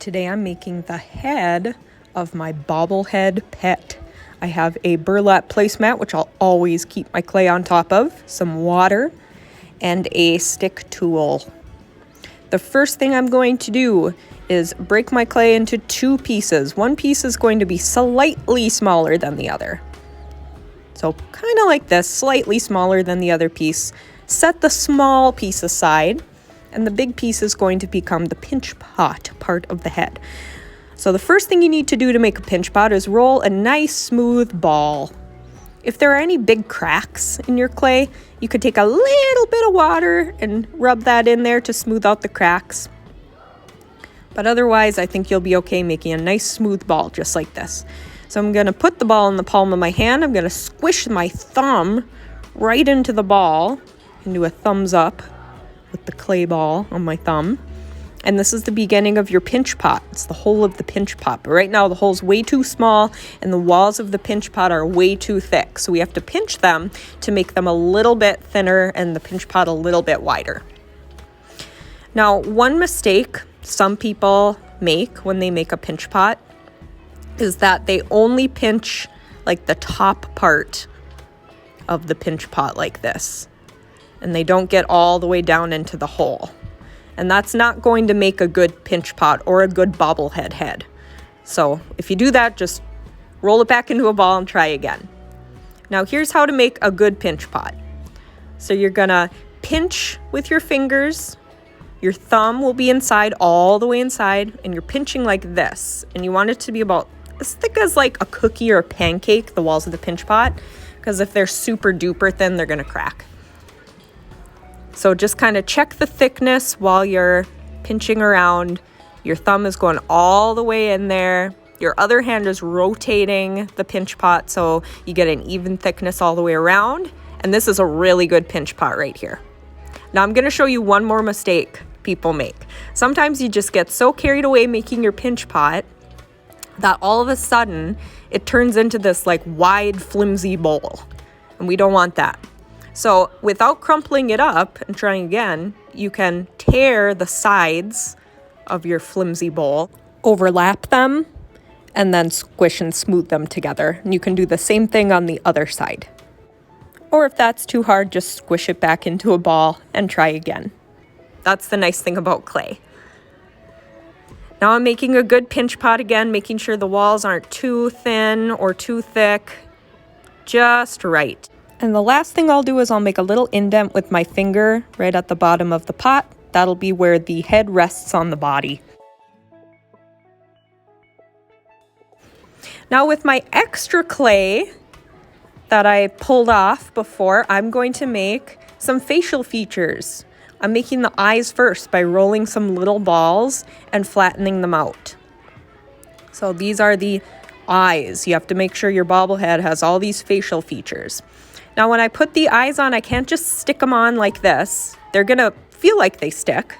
Today I'm making the head of my bobblehead pet. I have a burlap placemat, which I'll always keep my clay on top of, some water, and a stick tool. The first thing I'm going to do is break my clay into two pieces. One piece is going to be slightly smaller than the other. So kind of like this, slightly smaller than the other piece. Set the small piece aside, and the big piece is going to become the pinch pot part of the head. So the first thing you need to do to make a pinch pot is roll a nice smooth ball. If there are any big cracks in your clay, you could take a little bit of water and rub that in there to smooth out the cracks. But otherwise, I think you'll be okay making a nice smooth ball just like this. So I'm going to put the ball in the palm of my hand. I'm going to squish my thumb right into the ball and do a thumbs up with the clay ball on my thumb. And this is the beginning of your pinch pot. It's the hole of the pinch pot. But right now the hole's way too small and the walls of the pinch pot are way too thick. So we have to pinch them to make them a little bit thinner and the pinch pot a little bit wider. Now, one mistake some people make when they make a pinch pot is that they only pinch like the top part of the pinch pot like this. And they don't get all the way down into the hole. And that's not going to make a good pinch pot or a good bobblehead head. So if you do that, just roll it back into a ball and try again. Now here's how to make a good pinch pot. So you're gonna pinch with your fingers. Your thumb will be inside, all the way inside, and you're pinching like this. And you want it to be about as thick as like a cookie or a pancake, the walls of the pinch pot, because if they're super duper thin, they're gonna crack. So just kind of check the thickness while you're pinching around. Your thumb is going all the way in there. Your other hand is rotating the pinch pot so you get an even thickness all the way around. And this is a really good pinch pot right here. Now I'm going to show you one more mistake people make. Sometimes you just get so carried away making your pinch pot that all of a sudden it turns into this like wide, flimsy bowl. And we don't want that. So without crumpling it up and trying again, you can tear the sides of your flimsy bowl, overlap them, and then squish and smooth them together. And you can do the same thing on the other side. Or if that's too hard, just squish it back into a ball and try again. That's the nice thing about clay. Now I'm making a good pinch pot again, making sure the walls aren't too thin or too thick, just right. And the last thing I'll do is I'll make a little indent with my finger right at the bottom of the pot. That'll be where the head rests on the body. Now with my extra clay that I pulled off before, I'm going to make some facial features. I'm making the eyes first by rolling some little balls and flattening them out. So these are the eyes. You have to make sure your bobblehead has all these facial features. Now, when I put the eyes on, I can't just stick them on like this. They're gonna feel like they stick,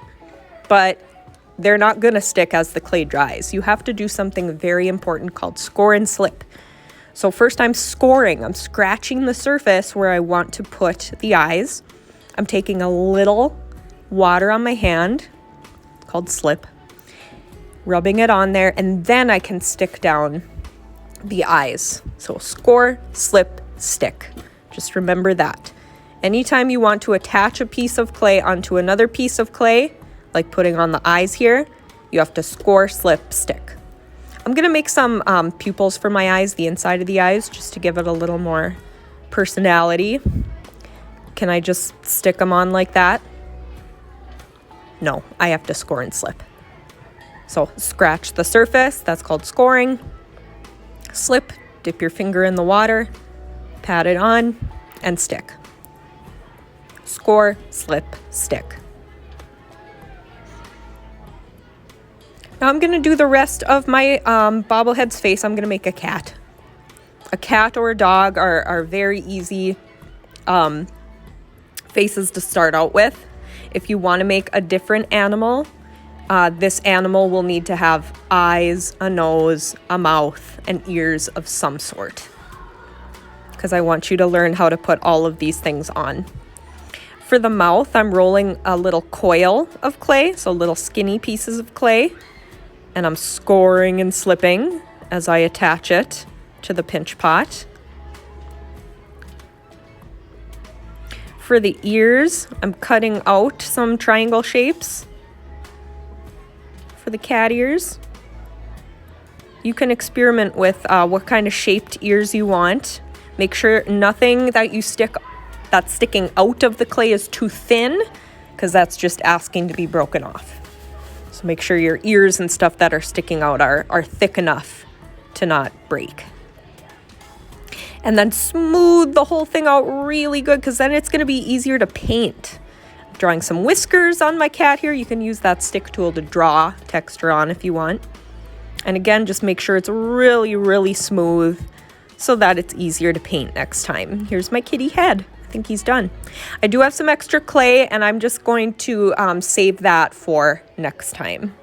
but they're not gonna stick as the clay dries. You have to do something very important called score and slip. So first I'm scoring. I'm scratching the surface where I want to put the eyes. I'm taking a little water on my hand, called slip, rubbing it on there, and then I can stick down the eyes. So score, slip, stick. Just remember that. Anytime you want to attach a piece of clay onto another piece of clay, like putting on the eyes here, you have to score, slip, stick. I'm gonna make some pupils for my eyes, the inside of the eyes, just to give it a little more personality. Can I just stick them on like that? No, I have to score and slip. So scratch the surface, that's called scoring. Slip, dip your finger in the water, pat it on, and stick. Score, slip, stick. Now I'm going to do the rest of my bobblehead's face. I'm going to make a cat. A cat or a dog are very easy faces to start out with. If you want to make a different animal, this animal will need to have eyes, a nose, a mouth, and ears of some sort, because I want you to learn how to put all of these things on. For the mouth, I'm rolling a little coil of clay, so little skinny pieces of clay, And I'm scoring and slipping as I attach it to the pinch pot. For the ears, I'm cutting out some triangle shapes for the cat ears. You can experiment with what kind of shaped ears you want. Make sure nothing that you that's sticking out of the clay is too thin, because that's just asking to be broken off. So make sure your ears and stuff that are sticking out are thick enough to not break. And then smooth the whole thing out really good, because then it's going to be easier to paint. I'm drawing some whiskers on my cat here. You can use that stick tool to draw texture on if you want. And again, just make sure it's really, really smooth so that it's easier to paint next time. Here's my kitty head. I think he's done. I do have some extra clay, and I'm just going to save that for next time.